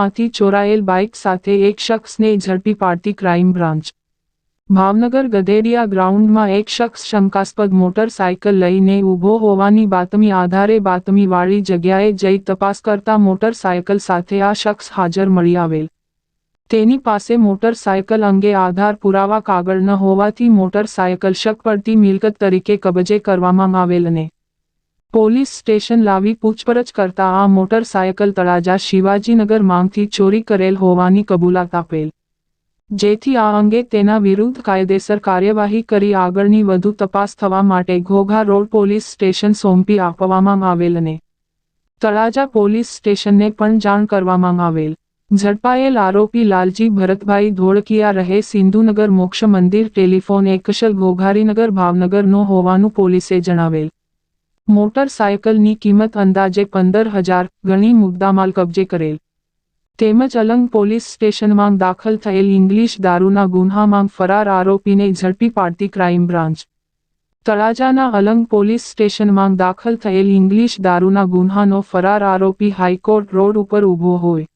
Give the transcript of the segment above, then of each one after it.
માંથી ચોરાયેલ બાઇક સાથે એક શખ્સને ઝડપી પાડતી ક્રાઇમ બ્રાન્ચ। ભાવનગર ગધેડિયા ગ્રાઉન્ડમાં એક શખ્સ શંકાસ્પદ મોટરસાયકલ લઈને ઊભો હોવાની બાતમી આધારે બાતમીવાળી જગ્યાએ જઈ તપાસ કરતા મોટરસાયકલ સાથે આ શખ્સ હાજર મળી આવેલ। તેની પાસે મોટરસાયકલ અંગે આધાર પુરાવા કાગળ ન હોવાથી મોટરસાયકલ શક પડતી મિલકત તરીકે કબજે કરવામાં આવેલ અને પોલીસ સ્ટેશન લાવી પૂછપરછ કરતા આ મોટરસાયકલ તળાજા શિવાજીનગર માંથી ચોરી કરેલ હોવાની કબૂલાત આપેલ, જેથી આ અંગે તેના વિરુદ્ધ કાયદેસર કાર્યવાહી કરી આગળની વધુ તપાસ થવા માટે ઘોઘા રોડ પોલીસ સ્ટેશન સોંપી આપવામાં આવેલ અને તળાજા પોલીસ સ્ટેશનને પણ જાણ કરવામાં આવેલ। ઝડપાયેલ આરોપી લાલજી ભરતભાઈ ધોળકિયા રહે સિંધુનગર મોક્ષ મંદિર ટેલિફોન એકશલ ઘોઘારીનગર ભાવનગરનો હોવાનું પોલીસે જણાવેલ। મોટરસાયકલની કિંમત અંદાજે 15,000 ગણી મુદ્દામાલ કબજે કરેલ, તેમજ અલંગ પોલીસ સ્ટેશનમાં દાખલ થયેલ ઇંગ્લિશ દારૂના ગુન્હામાં ફરાર આરોપીને ઝડપી પાડતી ક્રાઇમ બ્રાન્ચ। તળાજાના અલંગ પોલીસ સ્ટેશનમાં દાખલ થયેલ ઇંગ્લિશ દારૂના ગુન્હાનો ફરાર આરોપી હાઈકોર્ટ રોડ ઉપર ઊભો હોય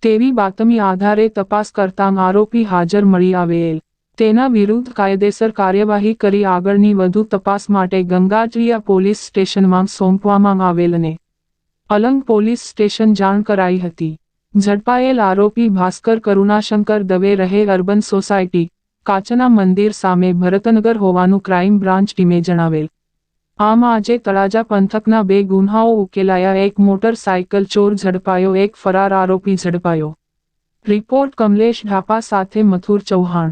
તેવી બાતમી આધારે તપાસ કરતાં આરોપી હાજર મળી આવેલ। તેના વિરુદ્ધ કાયદેસર કાર્યવાહી કરી આગળની વધુ તપાસ માટે ગંગાજળિયા પોલીસ સ્ટેશનમાં સોંપવામાં આવેલ અને અલંગ પોલીસ સ્ટેશન જાણ કરાઈ હતી। ઝડપાયેલ આરોપી ભાસ્કર કરુણાશંકર દવે રહે અર્બન સોસાયટી કાચના મંદિર સામે ભરતનગર હોવાનું ક્રાઇમ બ્રાન્ચ ટીમે જણાવેલ। આમ આજે તળાજા પંથકના 2 ગુન્હાઓ ઉકેલાયા, એક મોટરસાયકલ ચોર ઝડપાયો, એક ફરાર આરોપી ઝડપાયો। રિપોર્ટ કમલેશ ઢાપા સાથે મથુર ચૌહાણ।